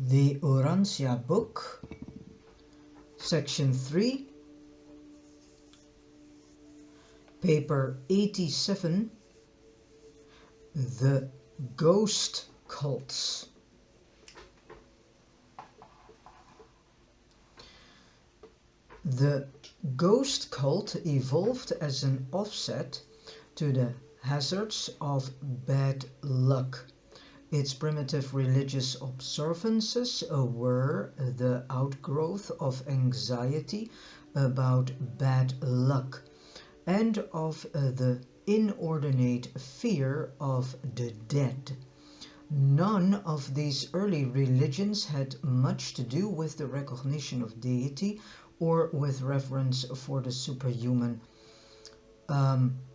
The Urantia book, section 3, paper 87, The Ghost Cults. The ghost cult evolved as an offset to the hazards of bad luck. Its primitive religious observances were the outgrowth of anxiety about bad luck and of the inordinate fear of the dead. None of these early religions had much to do with the recognition of deity or with reverence for the superhuman.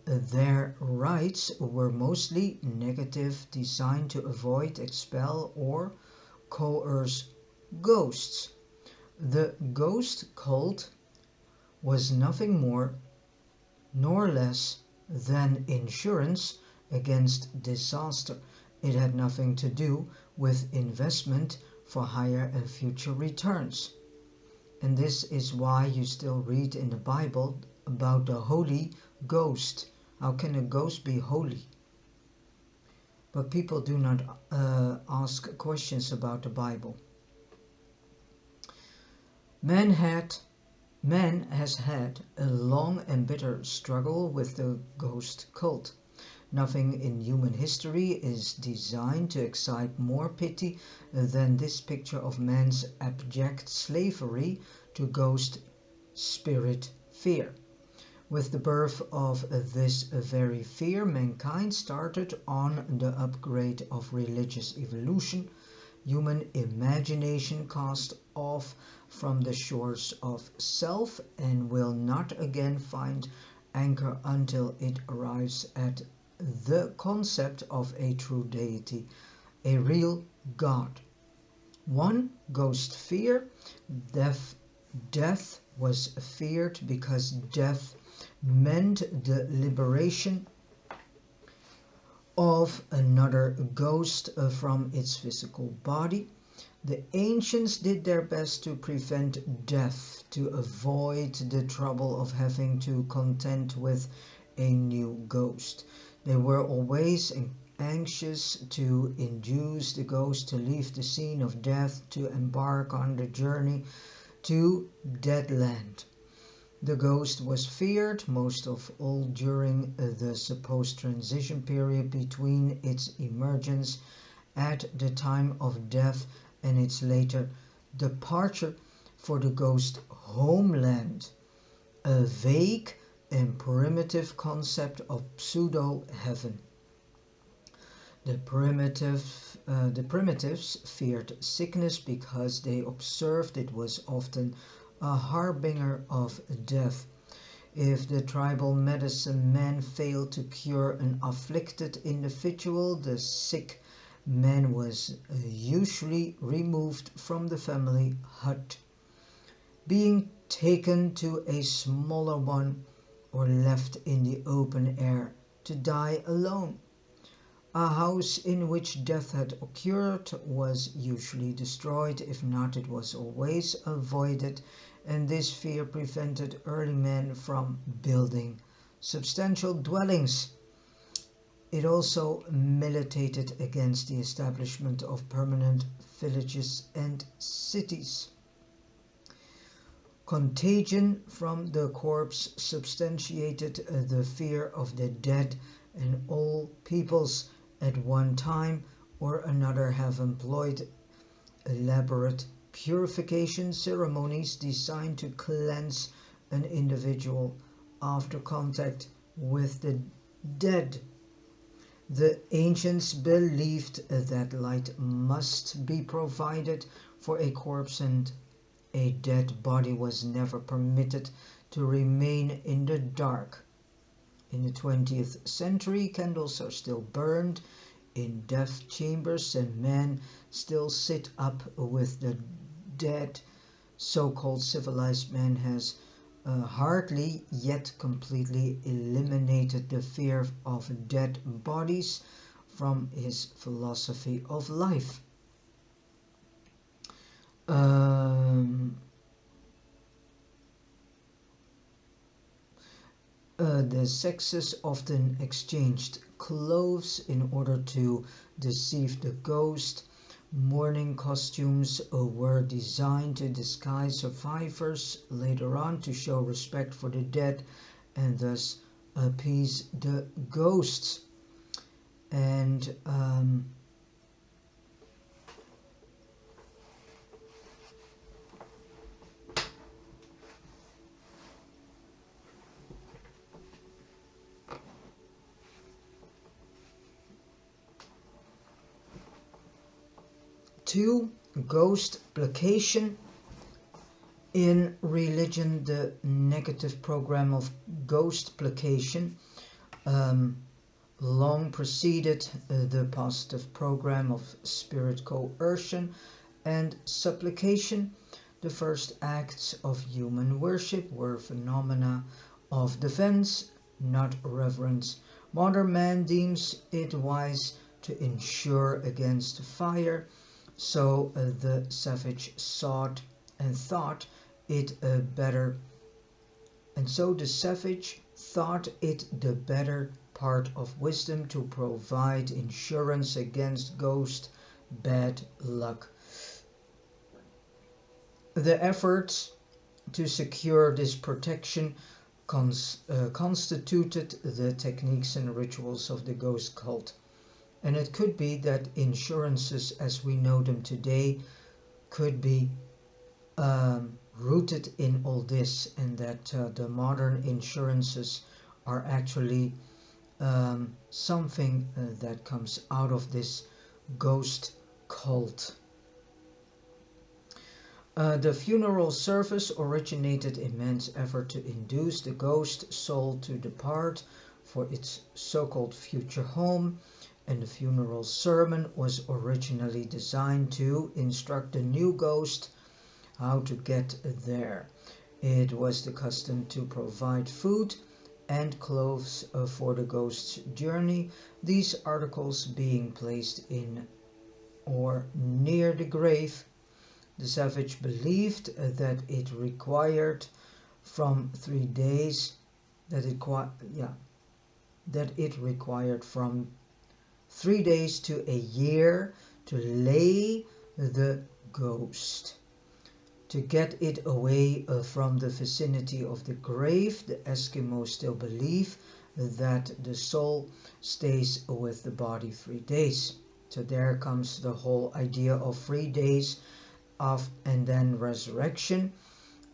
Their rites were mostly negative, designed to avoid, expel, or coerce ghosts. The ghost cult was nothing more nor less than insurance against disaster. It had nothing to do with investment for higher and future returns. And this is why you still read in the Bible about the Holy Ghost. How can a ghost be holy? But people do not ask questions about the Bible. Man has had a long and bitter struggle with the ghost cult. Nothing in human history is designed to excite more pity than this picture of man's abject slavery to ghost spirit fear. With the birth of this very fear, mankind started on the upgrade of religious evolution. Human imagination cast off from the shores of self and will not again find anchor until it arrives at the concept of a true deity, a real God. One, ghost fear. Death was feared because death meant the liberation of another ghost from its physical body. The ancients did their best to prevent death, to avoid the trouble of having to contend with a new ghost. They were always anxious to induce the ghost to leave the scene of death, to embark on the journey to Deadland. The ghost was feared most of all during the supposed transition period between its emergence at the time of death and its later departure for the ghost homeland, a vague and primitive concept of pseudo-heaven. The primitives feared sickness because they observed it was often a harbinger of death. If the tribal medicine man failed to cure an afflicted individual, the sick man was usually removed from the family hut, being taken to a smaller one or left in the open air to die alone. A house in which death had occurred was usually destroyed. If not, it was always avoided, and this fear prevented early men from building substantial dwellings. It also militated against the establishment of permanent villages and cities. Contagion from the corpse substantiated the fear of the dead, and all peoples at one time or another have employed elaborate purification ceremonies designed to cleanse an individual after contact with the dead. The ancients believed that light must be provided for a corpse, and a dead body was never permitted to remain in the dark. In the 20th century, candles are still burned in death chambers, and men still sit up with the dead. So-called civilized man has hardly yet completely eliminated the fear of dead bodies from his philosophy of life. Um, the sexes often exchanged clothes in order to deceive the ghost. Mourning costumes were designed to disguise survivors later on to show respect for the dead and thus appease the ghosts. And two, ghost placation. In religion, the negative program of ghost placation long preceded the positive program of spirit coercion and supplication. The first acts of human worship were phenomena of defense, not reverence. Modern man deems it wise to insure against fire, so the savage sought and thought it better, and so the savage thought it the better part of wisdom to provide insurance against ghost bad luck. The efforts to secure this protection constituted the techniques and rituals of the ghost cult. And it could be that insurances as we know them today could be rooted in all this, and that the modern insurances are actually something that comes out of this ghost cult. The funeral service originated in man's effort to induce the ghost soul to depart for its so-called future home, and the funeral sermon was originally designed to instruct the new ghost how to get there. It was the custom to provide food and clothes for the ghost's journey, these articles being placed in or near the grave. The savage believed that it required from 3 days that it required from 3 days to a year to lay the ghost. To get it away from the vicinity of the grave, the Eskimos still believe that the soul stays with the body 3 days. So there comes the whole idea of 3 days of and then resurrection.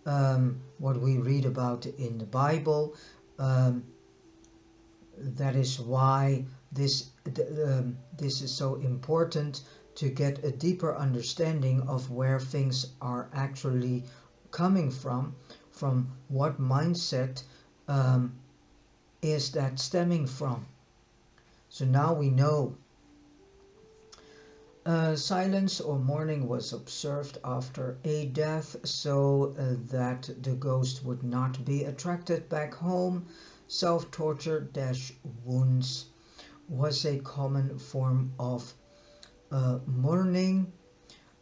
What we read about in the Bible, that is why this is so important, to get a deeper understanding of where things are actually coming from what mindset is that stemming from. So now we know. Silence or mourning was observed after a death so that the ghost would not be attracted back home. Self-torture - wounds was a common form of mourning.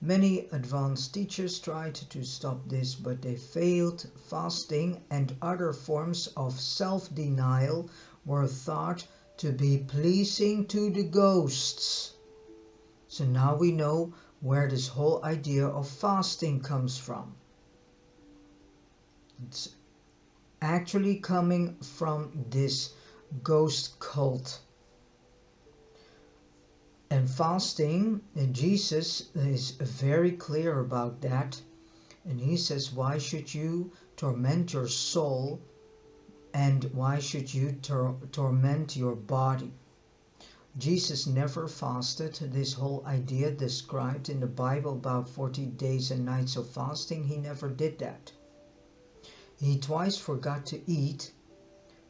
Many advanced teachers tried to stop this, but they failed. Fasting and other forms of self-denial were thought to be pleasing to the ghosts. So now we know where this whole idea of fasting comes from. It's actually coming from this ghost cult. And fasting, and Jesus is very clear about that. And he says, why should you torment your soul, and why should you torment your body? Jesus never fasted. This whole idea described in the Bible about 40 days and nights of fasting, he never did that. He twice forgot to eat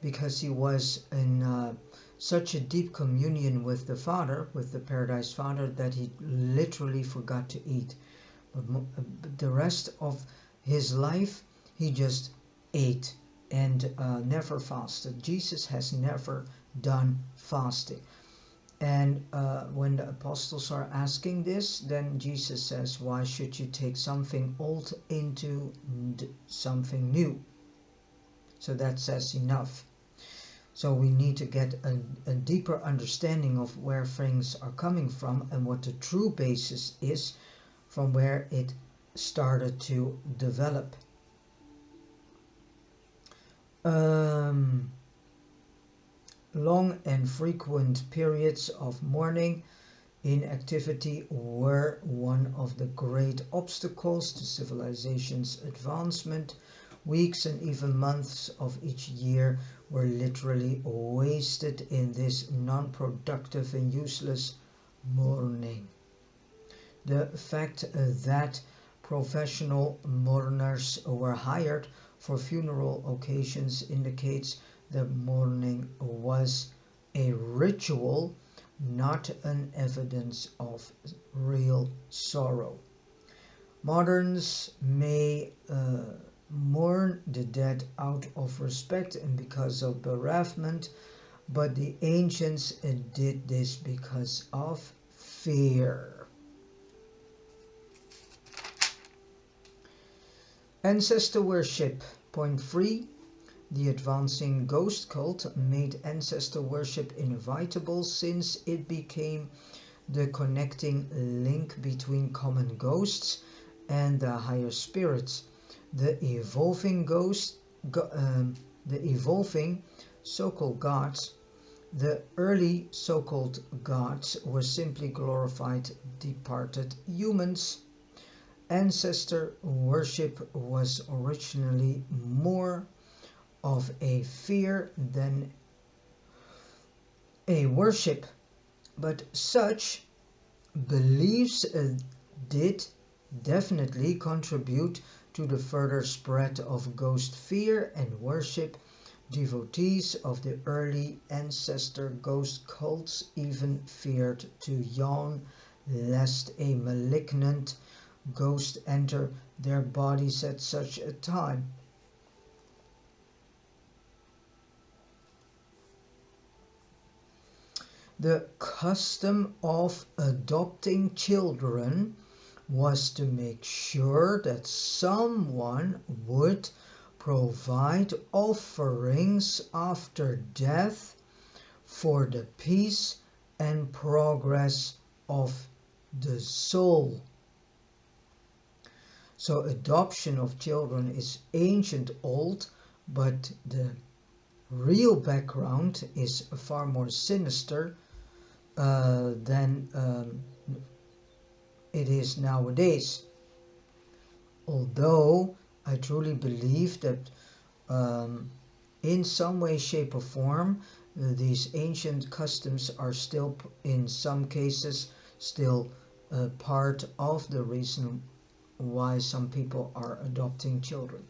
because he was in such a deep communion with the Father, with the Paradise Father, that he literally forgot to eat. But the rest of his life, he just ate and never fasted. Jesus has never done fasting. And when the apostles are asking this, then Jesus says, why should you take something old into something new? So that says enough. So we need to get a deeper understanding of where things are coming from and what the true basis is from where it started to develop. Long and frequent periods of mourning inactivity were one of the great obstacles to civilization's advancement. Weeks and even months of each year were literally wasted in this non-productive and useless mourning. The fact that professional mourners were hired for funeral occasions indicates that mourning was a ritual, not an evidence of real sorrow. Moderns may mourn the dead out of respect and because of bereavement, but the ancients did this because of fear. Ancestor worship. Point 3. The advancing ghost cult made ancestor worship inevitable since it became the connecting link between common ghosts and the higher spirits. The evolving so-called gods, the early so-called gods were simply glorified departed humans. Ancestor worship was originally more of a fear than a worship, but such beliefs did definitely contribute to the further spread of ghost fear and worship. Devotees of the early ancestor ghost cults even feared to yawn lest a malignant ghost enter their bodies at such a time. The custom of adopting children was to make sure that someone would provide offerings after death for the peace and progress of the soul. So adoption of children is ancient old, but the real background is far more sinister than it is nowadays. Although I truly believe that in some way, shape or form, these ancient customs are still, in some cases, still part of the reason why some people are adopting children.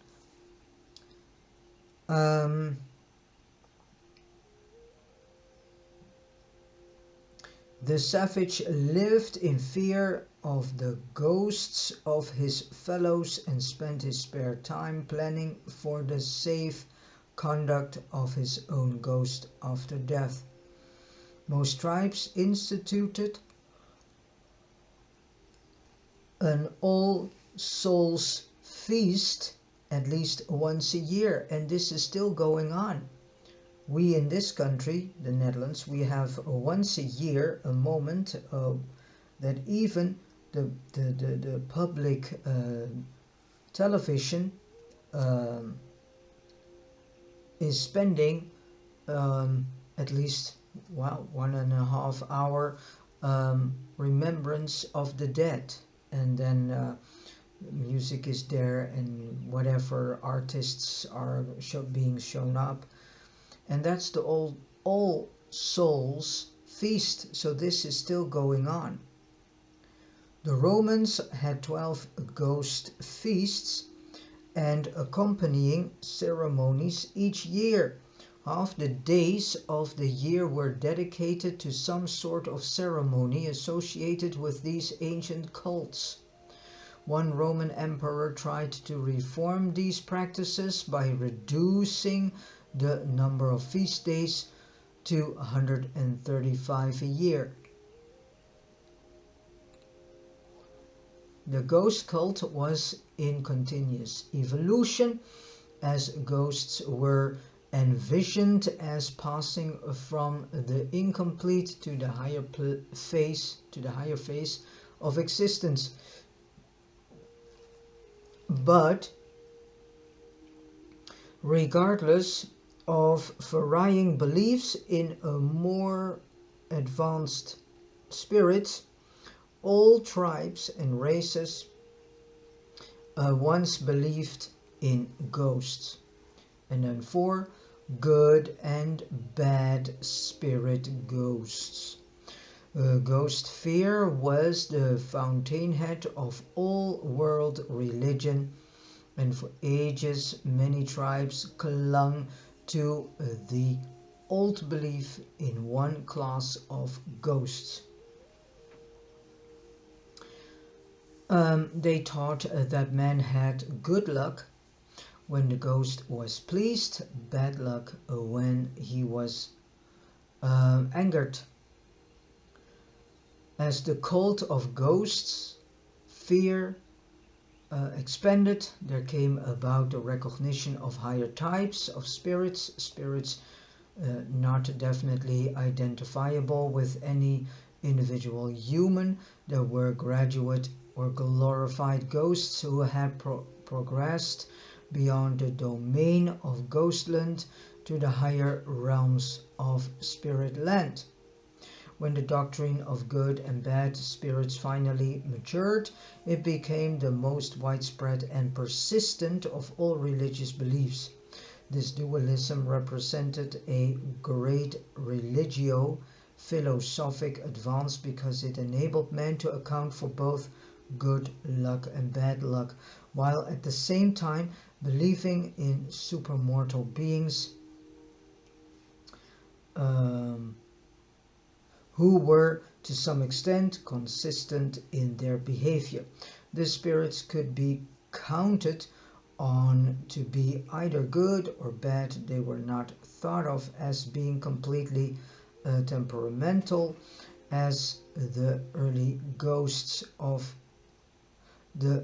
The savage lived in fear of the ghosts of his fellows and spent his spare time planning for the safe conduct of his own ghost after death. Most tribes instituted an All Souls feast at least once a year, and this is still going on. We in this country, the Netherlands, we have once a year a moment that even the public television is spending at least 1.5 hour remembrance of the dead, and then music is there and whatever artists are being shown up. And that's the All Souls feast, so this is still going on. The Romans had 12 ghost feasts and accompanying ceremonies each year. Half the days of the year were dedicated to some sort of ceremony associated with these ancient cults. One Roman emperor tried to reform these practices by reducing the number of feast days to 135 a year. The ghost cult was in continuous evolution, as ghosts were envisioned as passing from the incomplete to the higher phase of existence. But regardless of varying beliefs in a more advanced spirits, all tribes and races once believed in ghosts. And then 4, good and bad spirit ghosts. Ghost fear was the fountainhead of all world religion, and for ages many tribes clung to the old belief in one class of ghosts. They taught that man had good luck when the ghost was pleased, bad luck when he was angered. As the cult of ghosts fear expanded, there came about the recognition of higher types of spirits not definitely identifiable with any individual human. There were graduate or glorified ghosts who had progressed beyond the domain of ghostland to the higher realms of spirit land. When the doctrine of good and bad spirits finally matured, it became the most widespread and persistent of all religious beliefs. This dualism represented a great religio-philosophic advance because it enabled man to account for both good luck and bad luck, while at the same time believing in supermortal beings who were to some extent consistent in their behavior. The spirits could be counted on to be either good or bad. They were not thought of as being completely temperamental, as the early ghosts of the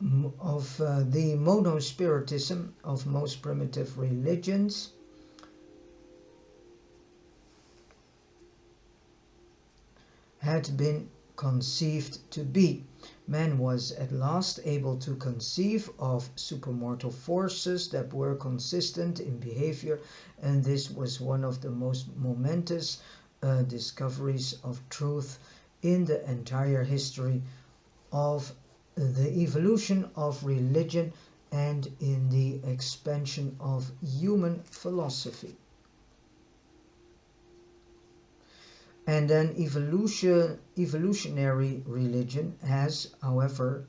monospiritism of most primitive religions had been conceived to be. Man was at last able to conceive of supermortal forces that were consistent in behavior, and this was one of the most momentous discoveries of truth in the entire history of the evolution of religion and in the expansion of human philosophy. And then evolutionary religion has, however,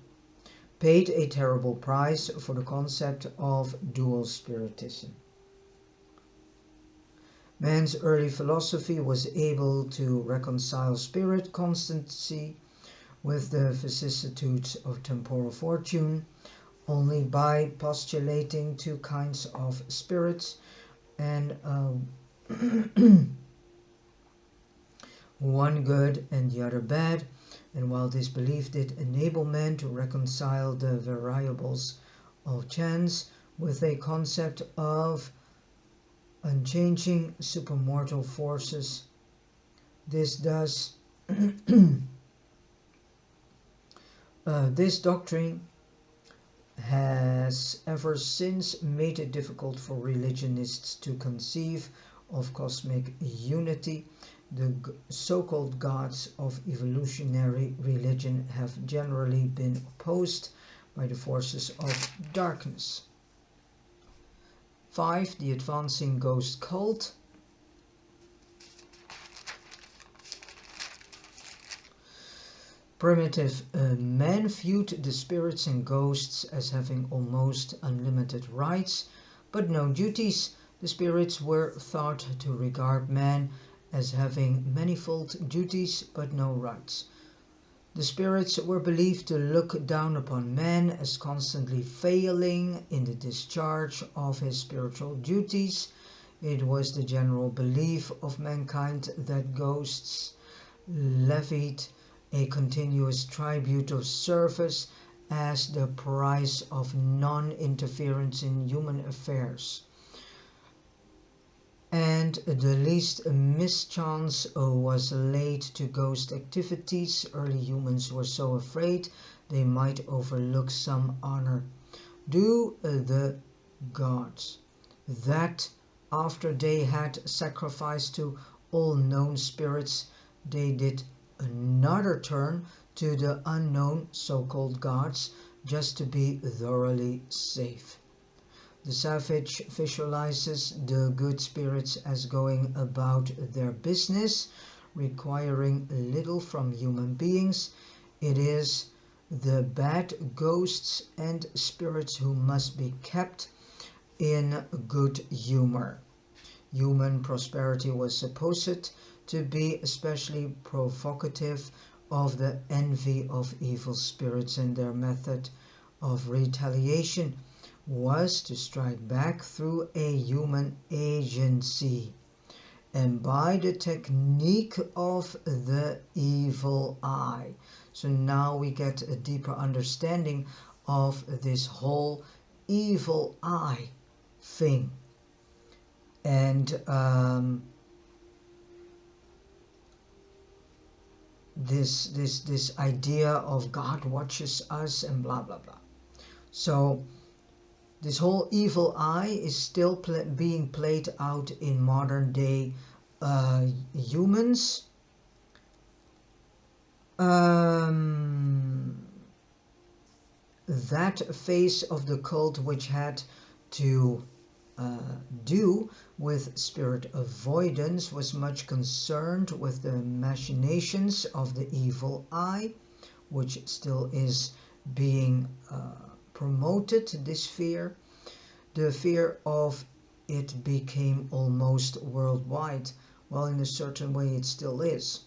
paid a terrible price for the concept of dual spiritism. Man's early philosophy was able to reconcile spirit constancy with the vicissitudes of temporal fortune only by postulating two kinds of spirits and one good and the other bad. And while this belief did enable man to reconcile the variables of chance with a concept of unchanging supermortal forces, this doctrine has ever since made it difficult for religionists to conceive of cosmic unity. The so-called gods of evolutionary religion have generally been opposed by the forces of darkness. 5. The advancing ghost cult. Primitive men viewed the spirits and ghosts as having almost unlimited rights, but no duties. The spirits were thought to regard man as having manifold duties but no rights. The spirits were believed to look down upon man as constantly failing in the discharge of his spiritual duties. It was the general belief of mankind that ghosts levied a continuous tribute of service as the price of non-interference in human affairs. And the least mischance was laid to ghost activities. Early humans were so afraid they might overlook some honor due the gods, that after they had sacrificed to all known spirits, they did another turn to the unknown so-called gods just to be thoroughly safe. The savage visualizes the good spirits as going about their business, requiring little from human beings. It is the bad ghosts and spirits who must be kept in good humor. Human prosperity was supposed to be especially provocative of the envy of evil spirits, and their method of retaliation was to strike back through a human agency and by the technique of the evil eye. So now we get a deeper understanding of this whole evil eye thing. And this idea of God watches us and blah blah blah. So this whole evil eye is still being played out in modern day humans. That phase of the cult which had to do with spirit avoidance was much concerned with the machinations of the evil eye, which still is being promoted, this fear. The fear of it became almost worldwide. Well, in a certain way it still is.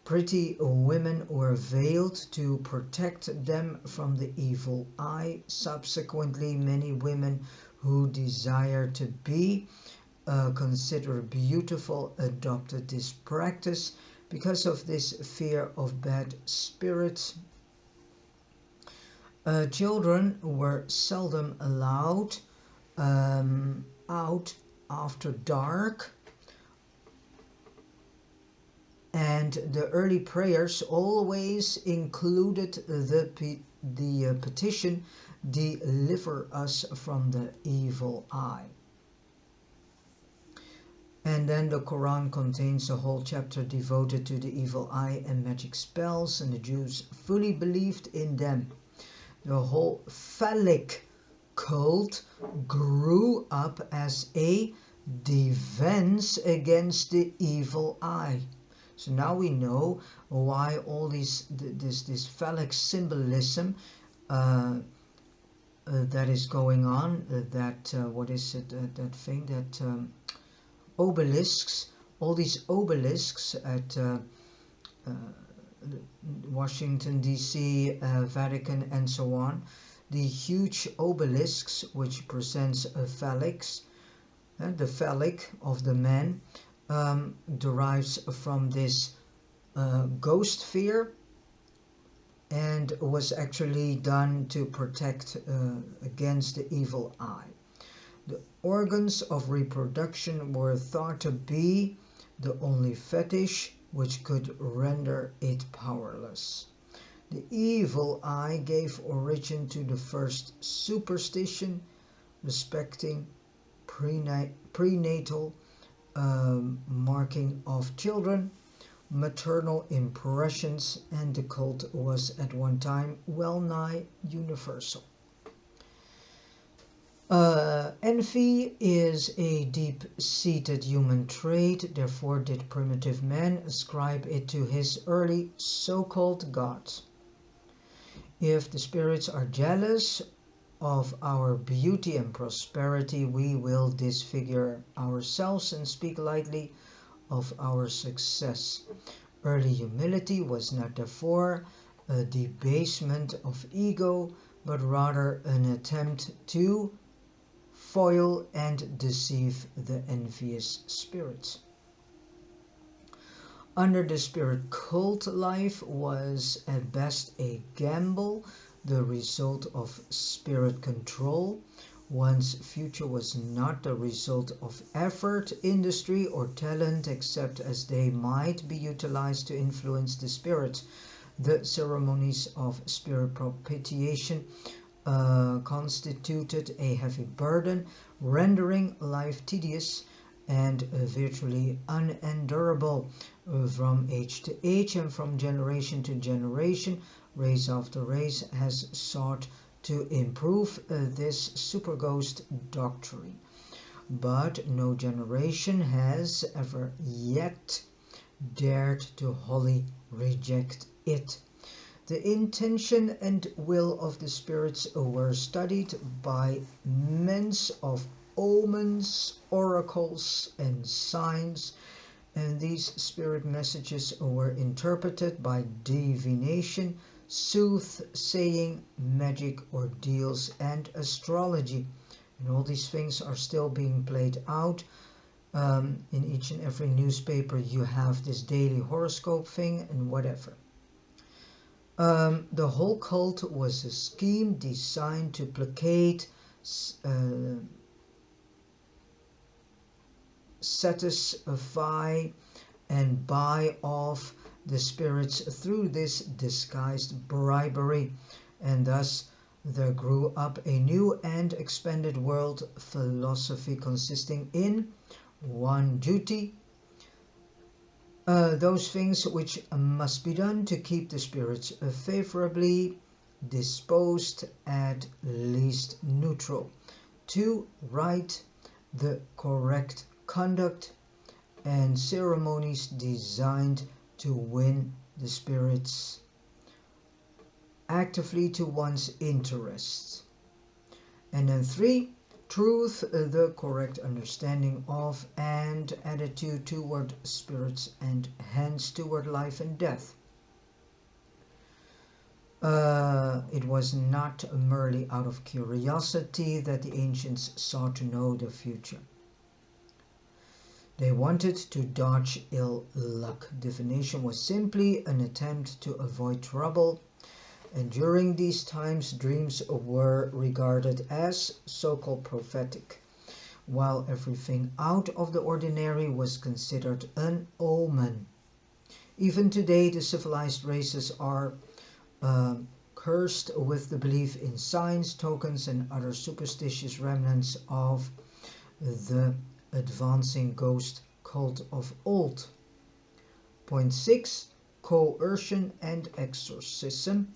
Pretty women were veiled to protect them from the evil eye. Subsequently, many women who desire to be considered beautiful adopted this practice because of this fear of bad spirits. Children were seldom allowed out after dark, and the early prayers always included the petition, "Deliver us from the evil eye." And then the Quran contains a whole chapter devoted to the evil eye and magic spells, and the Jews fully believed in them. The whole phallic cult grew up as a defense against the evil eye. So now we know why all this phallic symbolism that is going on. What is it? That thing that obelisks. All these obelisks at Washington D.C., Vatican, and so on. The huge obelisks, which presents a phallics, the phallic of the man, derives from this ghost fear, and was actually done to protect against the evil eye. The organs of reproduction were thought to be the only fetish which could render it powerless. The evil eye gave origin to the first superstition respecting prenatal marking of children, maternal impressions, and the cult was at one time well nigh universal. Envy is a deep-seated human trait, therefore did primitive man ascribe it to his early so-called gods. If the spirits are jealous of our beauty and prosperity, we will disfigure ourselves and speak lightly of our success. Early humility was not therefore a debasement of ego, but rather an attempt to foil and deceive the envious spirits. Under the spirit cult, life was at best a gamble, the result of spirit control. One's future was not the result of effort, industry, or talent, except as they might be utilized to influence the spirits. The ceremonies of spirit propitiation constituted a heavy burden, rendering life tedious and virtually unendurable. From age to age and from generation to generation, race after race has sought to improve this superghost doctrine, but no generation has ever yet dared to wholly reject it. The intention and will of the spirits were studied by means of omens, oracles, and signs, and these spirit messages were interpreted by divination, soothsaying, magic, ordeals, and astrology. And all these things are still being played out. In each and every newspaper you have this daily horoscope thing and whatever. The whole cult was a scheme designed to placate, satisfy, and buy off the spirits through this disguised bribery, and thus there grew up a new and expanded world philosophy consisting in one duty, those things which must be done to keep the spirits favorably disposed, at least neutral. 2. Right the correct conduct and ceremonies designed to win the spirits actively to one's interests. And then 3. Truth, the correct understanding of and attitude toward spirits and hence toward life and death. It was not merely out of curiosity that the ancients sought to know the future. They wanted to dodge ill luck. Divination was simply an attempt to avoid trouble, and during these times dreams were regarded as so-called prophetic, while everything out of the ordinary was considered an omen. Even today the civilized races are cursed with the belief in signs, tokens, and other superstitious remnants of the advancing ghost cult of old. Point 6. Coercion and exorcism.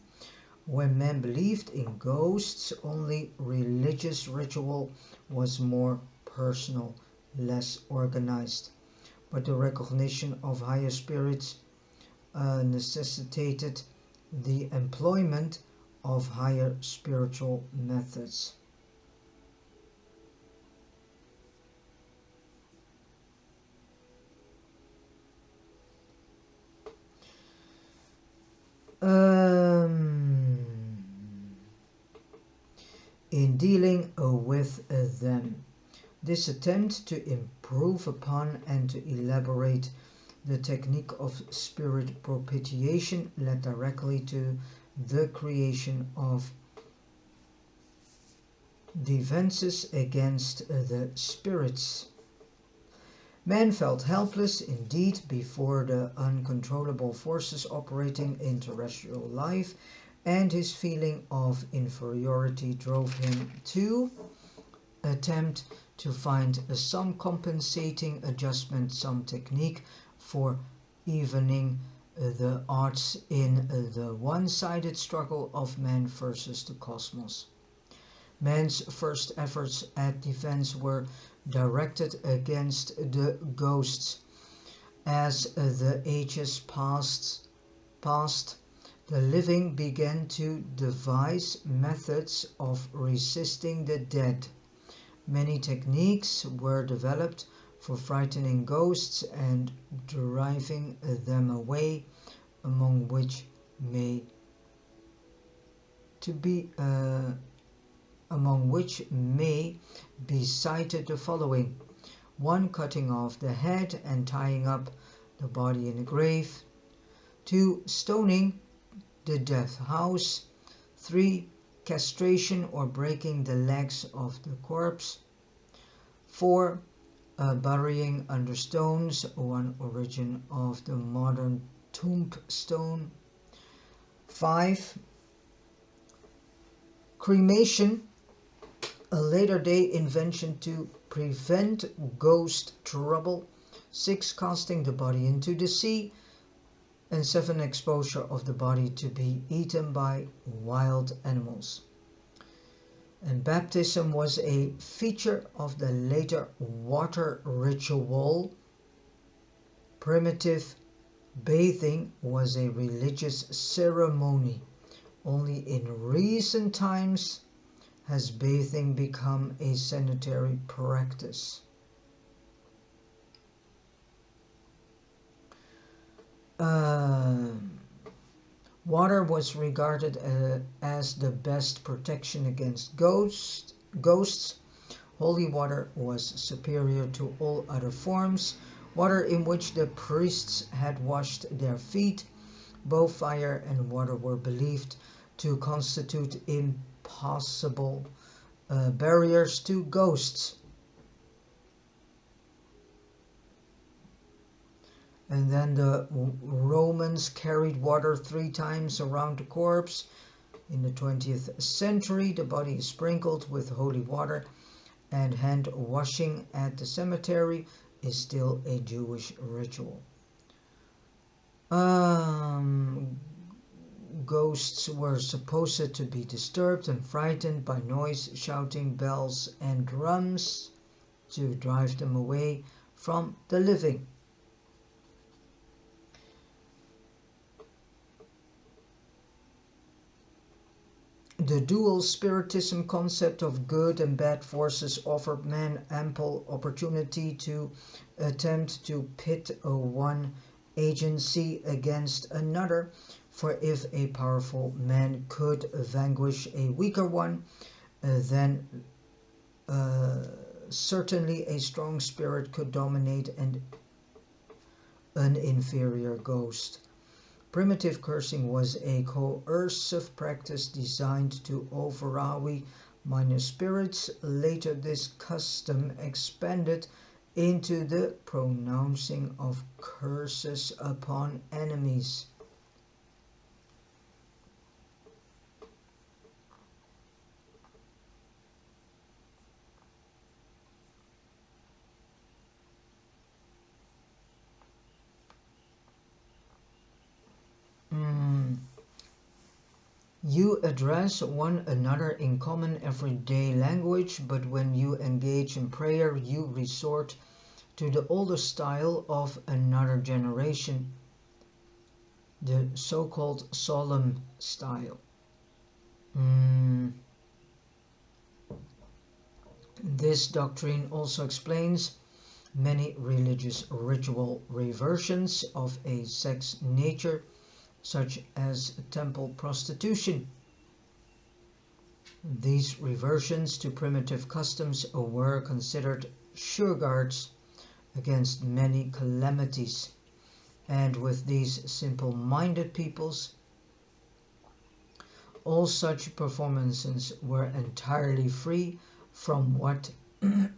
When men believed in ghosts, only religious ritual was more personal, less organized. But the recognition of higher spirits necessitated the employment of higher spiritual methods. In dealing with them, this attempt to improve upon and to elaborate the technique of spirit propitiation led directly to the creation of defenses against the spirits. Man felt helpless indeed before the uncontrollable forces operating in terrestrial life, and his feeling of inferiority drove him to attempt to find some compensating adjustment, some technique for evening the odds in the one-sided struggle of man versus the cosmos. Man's first efforts at defense were directed against the ghosts. As the ages passed, the living began to devise methods of resisting the dead. Many techniques were developed for frightening ghosts and driving them away, among which may to be among which may be cited the following: 1. Cutting off the head and tying up the body in a grave. 2. Stoning the death house. 3. Castration or breaking the legs of the corpse. 4. Burying under stones, one origin of the modern tombstone. 5. Cremation, a later day invention to prevent ghost trouble. 6. Casting the body into the sea. And 7. Exposure of the body to be eaten by wild animals. And baptism was a feature of the later water ritual. Primitive bathing was a religious ceremony. Only in recent times has bathing become a sanitary practice. Water was regarded as the best protection against ghosts. Holy water was superior to all other forms. Water in which the priests had washed their feet. Both fire and water were believed to constitute impossible barriers to ghosts. And then the Romans carried water 3 times around the corpse. In the 20th century, the body is sprinkled with holy water, and hand washing at the cemetery is still a Jewish ritual. Ghosts were supposed to be disturbed and frightened by noise, shouting, bells, and drums to drive them away from the living. The dual spiritism concept of good and bad forces offered man ample opportunity to attempt to pit one agency against another, for if a powerful man could vanquish a weaker one, then certainly a strong spirit could dominate an inferior ghost. Primitive cursing was a coercive practice designed to overawe minor spirits. Later, this custom expanded into the pronouncing of curses upon enemies. You address one another in common everyday language, but when you engage in prayer, you resort to the older style of another generation, the so-called solemn style. This doctrine also explains many religious ritual reversions of a sex nature, such as temple prostitution. These reversions to primitive customs were considered sureguards against many calamities, and with these simple-minded peoples, all such performances were entirely free from what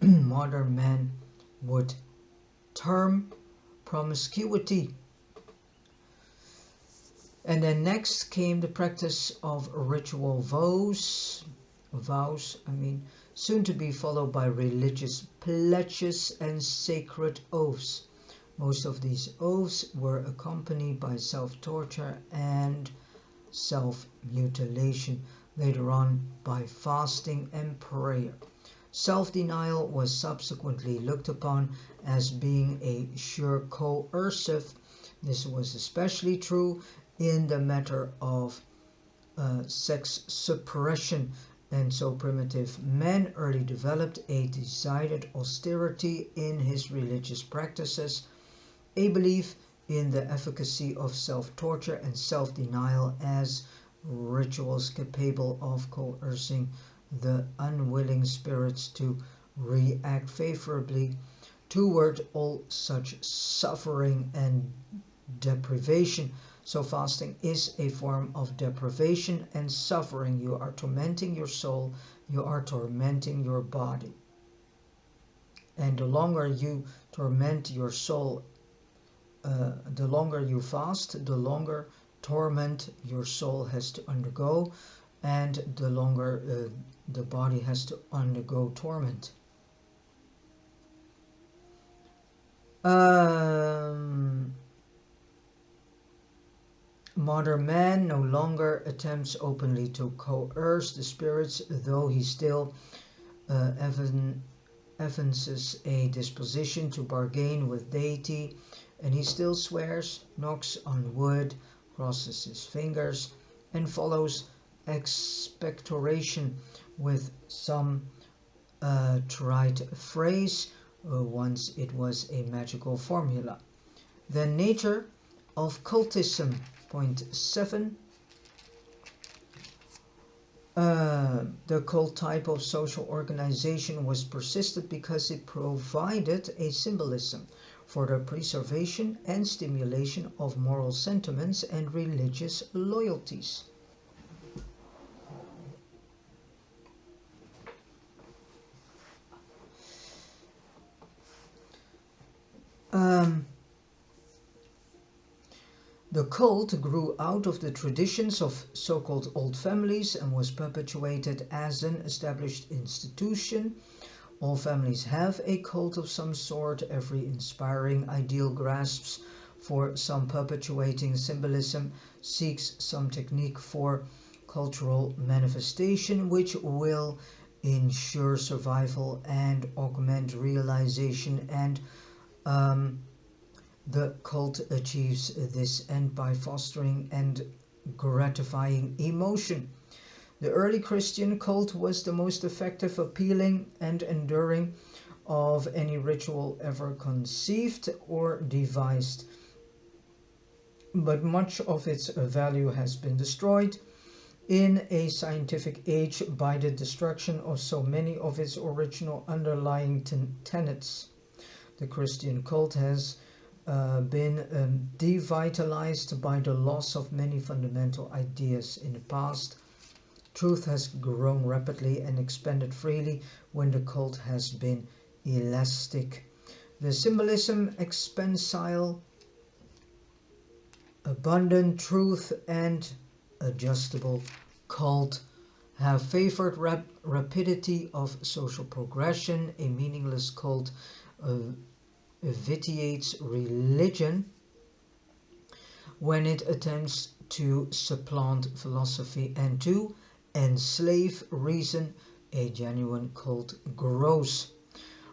modern man would term promiscuity. And then next came the practice of ritual vows, soon to be followed by religious pledges and sacred oaths. Most of these oaths were accompanied by self-torture and self-mutilation, later on by fasting and prayer. Self-denial was subsequently looked upon as being a sure coercive. This was especially true in the matter of sex suppression, and so primitive man early developed a decided austerity in his religious practices, a belief in the efficacy of self-torture and self-denial as rituals capable of coercing the unwilling spirits to react favorably toward all such suffering and deprivation. So fasting is a form of deprivation and suffering. You are tormenting your soul, you are tormenting your body. And the longer you torment your soul, the longer you fast, the longer torment your soul has to undergo, and the longer the body has to undergo torment. Modern man no longer attempts openly to coerce the spirits, though he still evinces a disposition to bargain with Deity, and he still swears, knocks on wood, crosses his fingers, and follows expectoration with some trite phrase. Once it was a magical formula. The nature of cultism. Point 7. The cult type of social organization was persisted because it provided a symbolism for the preservation and stimulation of moral sentiments and religious loyalties. The cult grew out of the traditions of so-called old families and was perpetuated as an established institution. All families have a cult of some sort. Every inspiring ideal grasps for some perpetuating symbolism, seeks some technique for cultural manifestation which will ensure survival and augment realization, and the cult achieves this end by fostering and gratifying emotion. The early Christian cult was the most effective, appealing, and enduring of any ritual ever conceived or devised. But much of its value has been destroyed in a scientific age by the destruction of so many of its original underlying tenets. The Christian cult has been devitalized by the loss of many fundamental ideas in the past. Truth has grown rapidly and expanded freely when the cult has been elastic. The symbolism, expansile, abundant truth, and adjustable cult have favored rapidity of social progression. A meaningless cult vitiates religion when it attempts to supplant philosophy and to enslave reason. A genuine cult grows.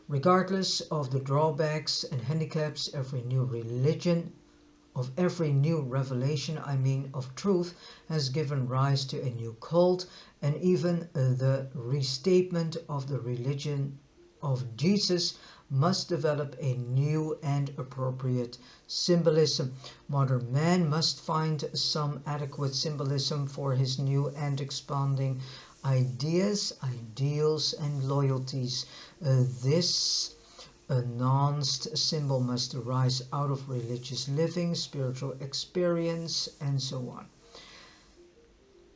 Regardless of the drawbacks and handicaps, every new revelation of truth has given rise to a new cult, and even the restatement of the religion of Jesus must develop a new and appropriate symbolism. Modern man must find some adequate symbolism for his new and expanding ideas, ideals, and loyalties. This announced symbol must arise out of religious living, spiritual experience, and so on.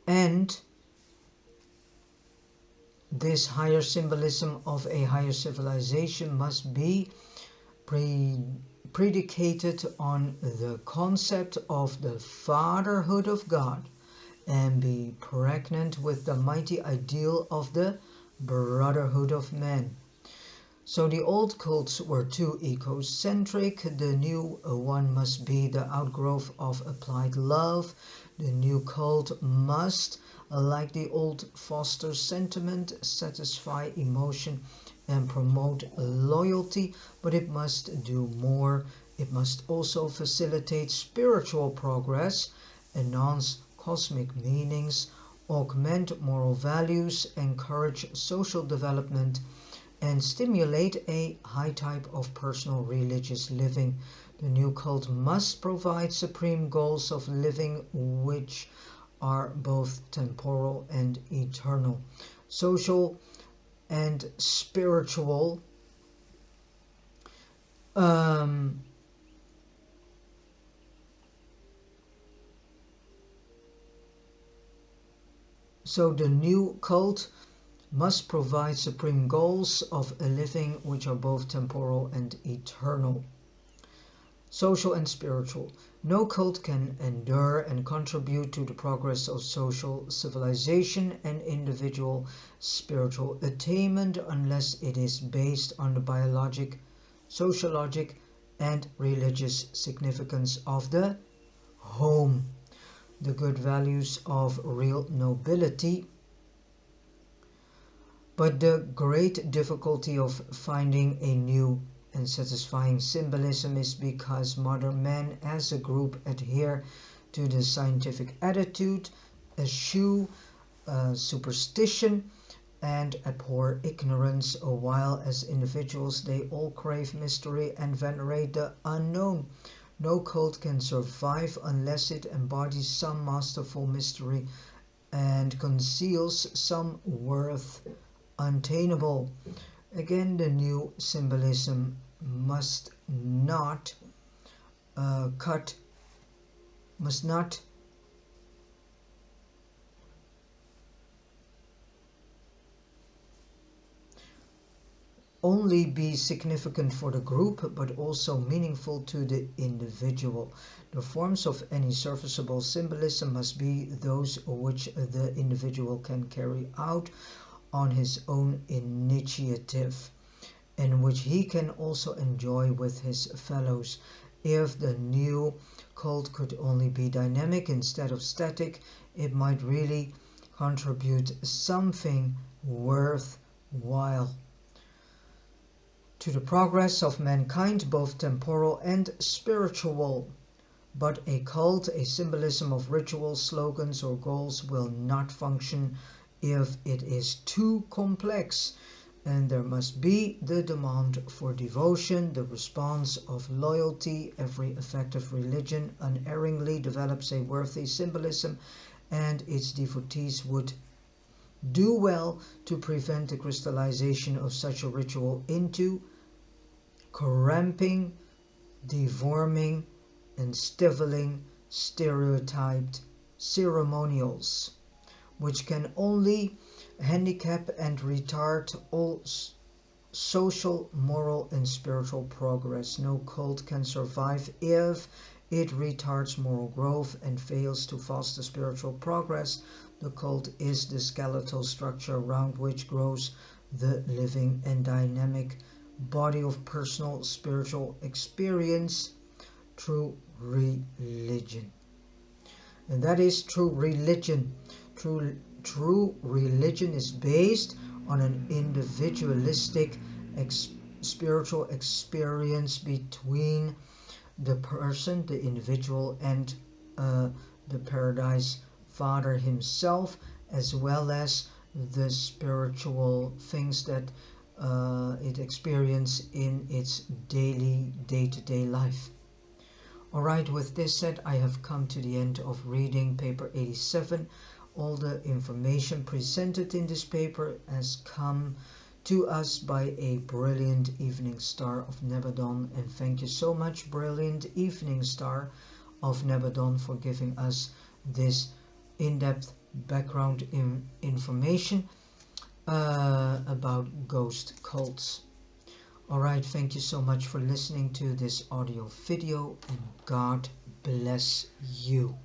And this higher symbolism of a higher civilization must be predicated on the concept of the fatherhood of God and be pregnant with the mighty ideal of the brotherhood of man. So the old cults were too egocentric. The new one must be the outgrowth of applied love. The new cult must, like the old, foster sentiment, satisfy emotion, and promote loyalty, but it must do more. It must also facilitate spiritual progress, enhance cosmic meanings, augment moral values, encourage social development, and stimulate a high type of personal religious living. The new cult must provide supreme goals of living which are both temporal and eternal. social and spiritual. So the new cult must provide supreme goals of a living which are both temporal and eternal. Social and spiritual. No cult can endure and contribute to the progress of social civilization and individual spiritual attainment unless it is based on the biologic, sociologic, and religious significance of the home, the good values of real nobility. But the great difficulty of finding a new and satisfying symbolism is because modern men as a group adhere to the scientific attitude, eschew superstition, and abhor ignorance, while as individuals they all crave mystery and venerate the unknown. No cult can survive unless it embodies some masterful mystery and conceals some worth unattainable. Again, the new symbolism must not only be significant for the group, but also meaningful to the individual. The forms of any serviceable symbolism must be those which the individual can carry out on his own initiative, and which he can also enjoy with his fellows. If the new cult could only be dynamic instead of static, it might really contribute something worthwhile to the progress of mankind, both temporal and spiritual. But a cult, a symbolism of rituals, slogans, or goals will not function if it is too complex, and there must be the demand for devotion, the response of loyalty. Every effective religion unerringly develops a worthy symbolism, and its devotees would do well to prevent the crystallization of such a ritual into cramping, deforming, and stiveling stereotyped ceremonials, which can only handicap and retard all social, moral, and spiritual progress. No cult can survive if it retards moral growth and fails to foster spiritual progress. The cult is the skeletal structure around which grows the living and dynamic body of personal spiritual experience through religion. And that is true religion. True religion is based on an individualistic spiritual experience between the person, the individual, and the Paradise Father himself, as well as the spiritual things that it experiences in its daily, day-to-day life. Alright, with this said, I have come to the end of reading paper 87. All the information presented in this paper has come to us by a brilliant evening star of Nebadon, and thank you so much, brilliant evening star of Nebadon, for giving us this in-depth background information about ghost cults. Alright, thank you so much for listening to this audio video, and God bless you.